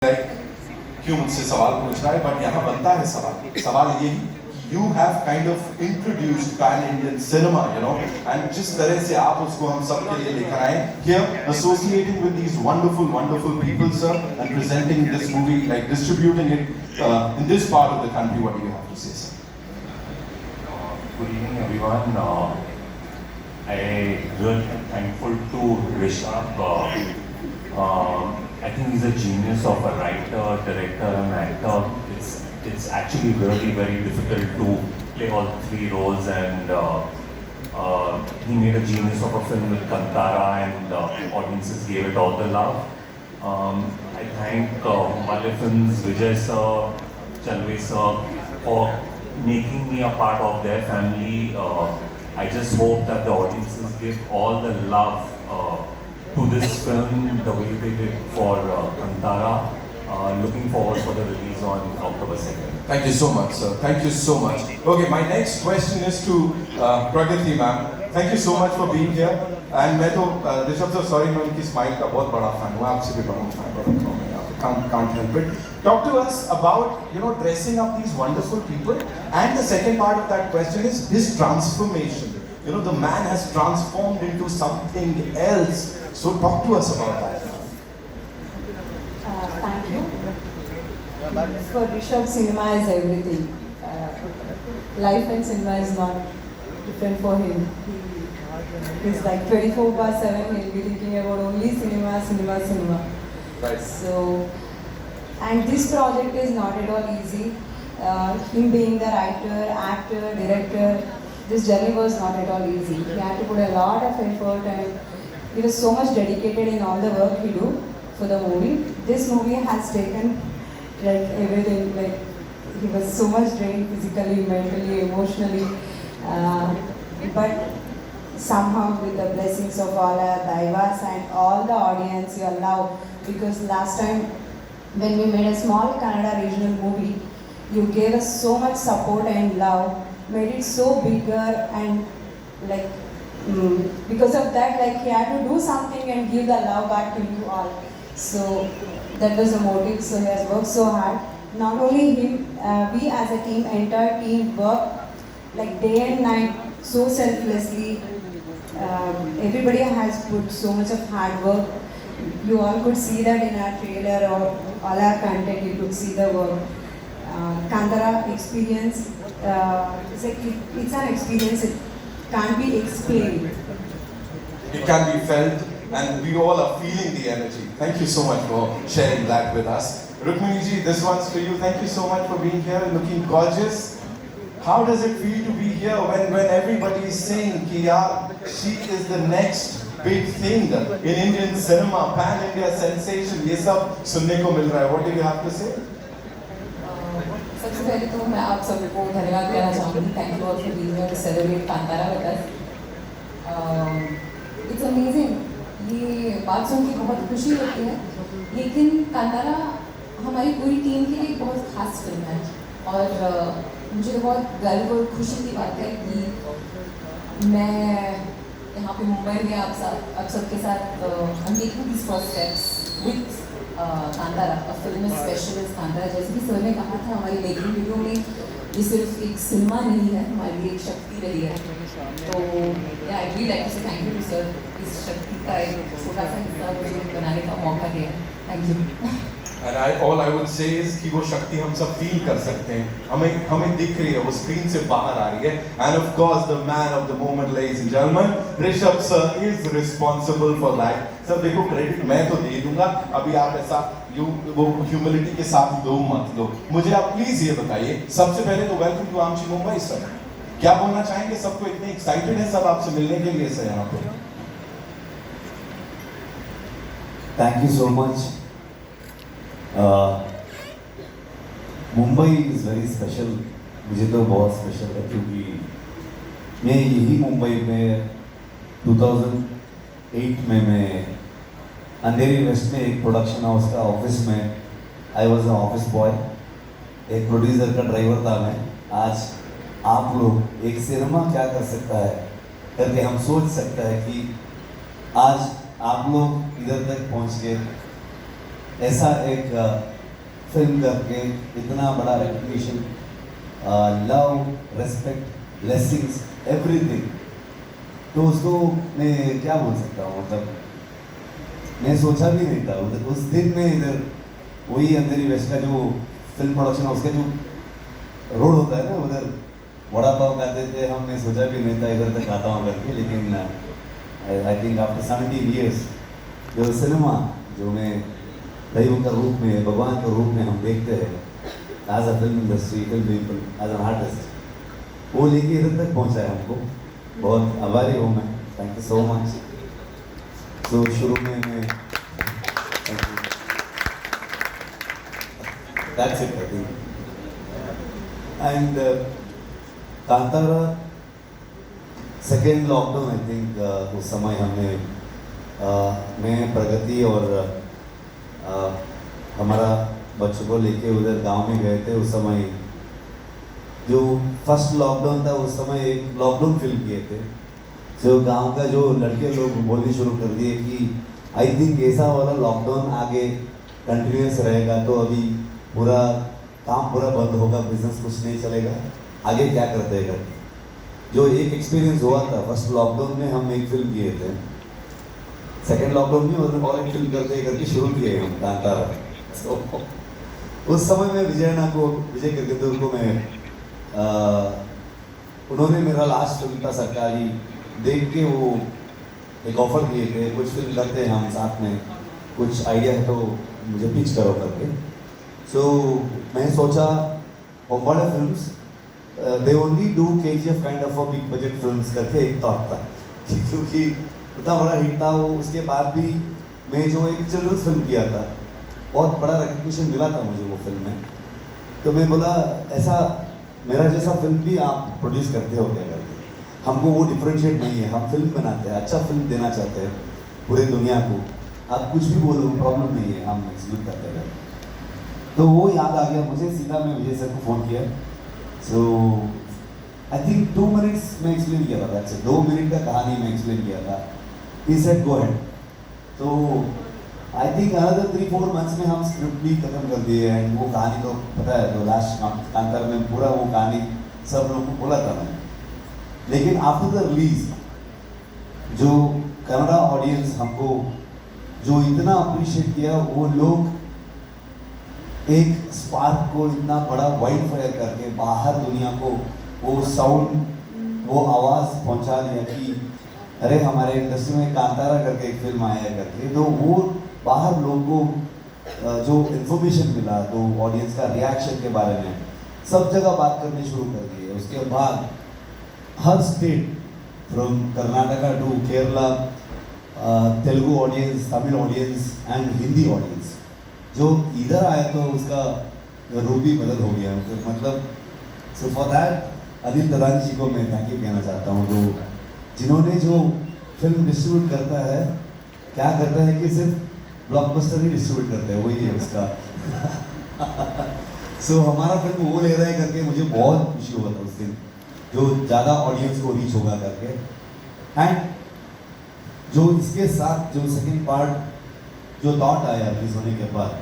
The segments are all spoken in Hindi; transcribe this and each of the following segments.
क्यों मुझसे सवाल पूछ रहा है, बट यहाँ बनता है सवाल यही, you have kind of introduced pan Indian cinema, and जिस तरह से आप उसको हम सब के लिए लेकर आए here, associating with these wonderful people, sir, and presenting this movie, like distributing it in this part of the country. What do you have to say, sir? Good evening, everyone. I really am thankful to Rishabh. I think he's a genius of a writer, director, and actor. It's actually really very difficult to play all three roles, and he made a genius of a film with Kantara, and audiences gave it all the love. I thank Mumbai Films, Vijay sir, Chalve sir for making me a part of their family. I just hope that the audiences give all the love to this film the way they did for Kantara. Looking forward for the release on October 2nd. Thank you so much, sir. Thank you so much. Okay, my next question is to Pragati ma'am. Thank you so much for being here. And मैं तो ऋषभ सर, sorry मैं उनकी स्माइल का बहुत बड़ा fan हूँ, आपसे भी बड़ा fan हूँ, can't help it. Talk to us about dressing up these wonderful people. And the second part of that question is his transformation. The man has transformed into something else. So talk to us about that. Thank you. For Rishabh, cinema is everything. Life and cinema is not different for him. He's like 24/7. He'll be thinking about only cinema. Right. So, and this project is not at all easy. Him being the writer, actor, director, this journey was not at all easy. He had to put a lot of effort, and he was so much dedicated in all the work he do for the movie. This movie has taken like everything, like he was so much drained physically, mentally, emotionally, but somehow with the blessings of all our divas and all the audience you allow, because last time when we made a small Kannada regional movie, you gave us so much support and love, made it so bigger, and like because of that, like he had to do something and give the love back to you all. So that was the motive. So he has worked so hard. Not only him, we as a team, entire team worked like day and night so selflessly. Everybody has put so much of hard work. You all could see that in our trailer or all our content. You could see the work. Kantara experience, it's an experience. It can't be explained. It can be felt, and we all are feeling the energy. Thank you so much for sharing that with us. Rukmini ji, this one's for you. Thank you so much for being here, looking gorgeous. How does it feel to be here when everybody is saying ki yaar, she is the next big thing in Indian cinema, pan India sensation? ये सब सुनने को मिल रहा है. What do you have to say? सबसे पहले तो मैं आप सबको धन्यवाद देना चाहूँगी. Thank you all for being here to celebrate Kantara with us. It's amazing. ये बात सुन के बहुत खुशी होती है, लेकिन कांतारा हमारी पूरी टीम के लिए बहुत खास फिल्म है, और मुझे बहुत गर्व और खुशी की बात है कि मैं यहाँ पे मुंबई में आप सबके साथ I'm taking these first steps with Kantara, a film as special as Kantara. जैसे कि सर ने कहा था, हमारी मेकिंग वीडियो में ये सिर्फ एक सिनेमा नहीं है, हमारे लिए एक शक्ति रही है. तो आई रियली लाइक टू से थैंक यू टू सर, इस शक्ति का एक छोटा सा हिस्सा मुझे बनाने का मौका दिया. Thank you. And all I would say is कि वो शक्ति हम सब फील कर सकते हैं, हमें दिख रही है, वो स्क्रीन से बाहर आ रही है. And of course the man of the moment, ladies and gentlemen, Rishabh sir is responsible for that. Sir देखो, क्रेडिट मैं तो दे दूंगा, अभी आप ऐसा वो ह्यूमिलिटी के साथ दो मत दो. मुझे आप प्लीज ये बताइए, सबसे पहले तो वेलकम टू आमची मुंबई सर. क्या बोलना चाहेंगे? सबको इतने एक्साइटेड है सब आपसे मिलने के लिए सर यहाँ पे. Thank you so much. Mumbai is very special. मुझे तो बहुत स्पेशल है, क्योंकि मैं यही मुंबई में 2008 में मैं अंधेरी वेस्ट में एक प्रोडक्शन हाउस का ऑफिस में I was a office boy, एक प्रोड्यूसर का ड्राइवर था मैं. आज आप लोग एक सिनेमा क्या कर सकता है करके हम सोच सकते हैं कि आज आप लोग इधर तक पहुंच के ऐसा एक फिल्म करके इतना बड़ा recognition, love, respect, blessings, everything, तो उसको मैं क्या बोल सकता हूँ, मतलब मैं सोचा भी नहीं था उस दिन में इधर वही अंधेरी वेस्ट का जो फिल्म प्रोडक्शन है उसका जो रोड होता है ना, उधर वड़ा पाव खाते थे हम, मैं सोचा भी नहीं था इधर तक आता हूँ करके। लेकिन आई थिंक आफ्टर 17 years जो सिनेमा जो मैं दैव का रूप में, भगवान के रूप में हम देखते हैं as a film industry, film people, as an artist, वो लेके इधर तक पहुंचा है हमको। बहुत आभारी हूँ मैं, थैंक यू सो मच। तो शुरू में मैं that's it I think. And Kantara second lockdown, I think उस समय हमने मैं, प्रगति और हमारा बच्चों को लेके उधर गांव में गए थे। उस समय जो फर्स्ट लॉकडाउन था उस समय एक लॉकडाउन फिल्म किए थे, जो गांव का जो लड़के लोग बोलने शुरू कर दिए कि आई थिंक ऐसा वाला लॉकडाउन आगे कंटिन्यूस रहेगा तो अभी पूरा काम पूरा बंद होगा, बिजनेस कुछ नहीं चलेगा, आगे क्या करते हैं करके। जो एक एक्सपीरियंस हुआ था फर्स्ट लॉकडाउन में, हम एक फिल्म किए थे, सेकेंड लॉकडाउन में और एक फिल्म करते करके शुरू किए हम कांतारा। तो उस समय में विजय किरकिंदुर को मैं उन्होंने मेरा लास्ट फिल्म था सरकारी देख के वो एक ऑफर दिए थे, कुछ फिल्म करते हैं हम साथ में, कुछ आइडिया है तो मुझे पिच करो करके। सो मैं सोचा होमवाड़ा films they only do KGF kind of a big budget films करके एक थॉट था, क्योंकि इतना बड़ा हिट था वो। उसके बाद भी मैं जो एक चिल्ड्रंस फिल्म किया था, बहुत बड़ा रिकग्निशन मिला था मुझे वो फिल्म में। तो मैं बोला ऐसा मेरा जैसा फिल्म भी आप प्रोड्यूस करते हो क्या करके, हमको वो डिफरेंशिएट नहीं है, हम फिल्म बनाते हैं, अच्छा फिल्म देना चाहते हैं पूरे दुनिया को, आप कुछ भी बोलो प्रॉब्लम नहीं है, हम एग्जीक्यूट करते हैं। तो वो याद आ गया मुझे, सीधा मैं विजय सर को फ़ोन किया। सो आई थिंक 2 मिनट्स में एक्सप्लेन किया था, दैट्स इट, 2 मिनट का कहानी में एक्सप्लेन किया था। He said go ahead. तो आई थिंक अनदर 3-4 मंथ्स में हम स्क्रिप्ट भी खत्म कर दिए। एंड वो कहानी तो पता है, तो लास्ट कांतारा में पूरा वो कहानी सब लोगों को बोला था मैंने। लेकिन आफ्टर द रिलीज जो कन्नड़ा ऑडियंस हमको जो इतना अप्रिशिएट किया, वो लोग एक स्पार्क को इतना बड़ा वाइल्ड फायर करके बाहर दुनिया को वो साउंड, वो आवाज़ पहुंचा दिया कि अरे हमारे इंडस्ट्री में कांतारा करके एक फिल्म आया है करके। तो वो बाहर लोगों को जो इन्फॉर्मेशन मिला, तो ऑडियंस का रिएक्शन के बारे में सब जगह बात करनी शुरू कर दी है। उसके बाद हर state from Karnataka to Kerala, Telugu audience, Tamil audience and Hindi audience जो इधर आया तो उसका रूप ही बदल हो गया। तो मतलब सो फॉर दैट अनिल ददानी जी को मैं थैंक यू कहना चाहता हूँ, जो जिन्होंने जो फिल्म डिस्ट्रीब्यूट करता है, क्या करता है कि सिर्फ ब्लॉकबस्टर ही डिस्ट्रीब्यूट करता है, वही है उसका। सो हमारा फिल्म वो ले रहा है करके मुझे बहुत खुशी हुआ था उस दिन, जो ज़्यादा ऑडियंस को रीच होगा करके। एंड जो इसके साथ जो सेकंड पार्ट जो थॉट आया रिलीज होने के बाद,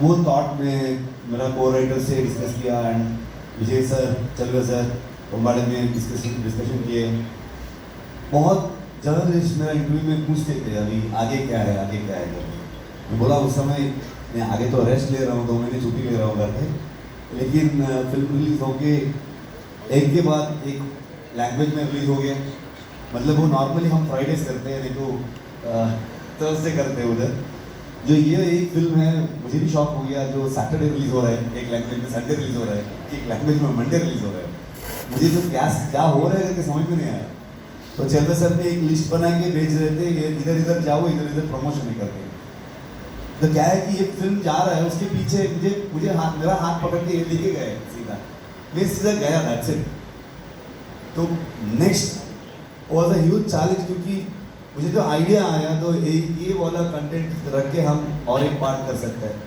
वो थॉट में मेरा को राइटर से डिस्कस किया एंड विजय सर, चलवे सर बारे में डिस्कशन किए। बहुत जर्नलिस्ट मेरा इंटरव्यू में पूछते थे अभी आगे क्या है, आगे क्या है करके। मैं बोला उस समय मैं आगे तो रेस्ट ले रहा हूँ, 2 महीने छुट्टी ले रहा हूँ घर पे, लेकिन फिल्म रिलीज होके एक के बाद एक लैंग्वेज में रिलीज हो गया। मतलब वो नॉर्मली हम फ्राइडेज करते हैं, नहीं तो थर्सडे करते हैं उधर। जो ये एक फिल्म है, मुझे भी शॉक हो गया, जो सैटरडे रिलीज हो रहा है एक लैंग्वेज में, संडे रिलीज हो रहा है एक लैंग्वेज में, मंडे रिलीज हो रहा है। मुझे तो क्या हो रहा है करके समझ में नहीं आया। तो चंद्र सर ने एक लिस्ट बना के भेज रहे थे, ये इधर इधर जाओ, इधर इधर प्रमोशन नहीं करते। तो क्या है कि ये फिल्म जा रहा है, उसके पीछे मुझे मेरा हाथ पकड़ के ये लेके गए सीधा, मैं सीधा गया, दैट्स इट। तो next was a huge challenge, क्योंकि मुझे जो आइडिया आया तो ये वाला कंटेंट रख के हम और एक पार्ट कर सकते हैं।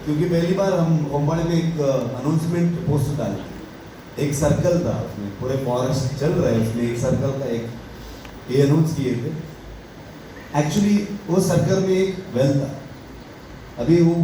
क्योंकि पहली बार हम होमवाड़े में एक अनाउंसमेंट पोस्टर डाले, एक सर्कल था उसमें, पूरे फॉरेस्ट चल रहा है उसमें, एक सर्कल का एक ये अनाउंस किए थे। एक्चुअली वो सर्कल में एक वेल था, अभी वो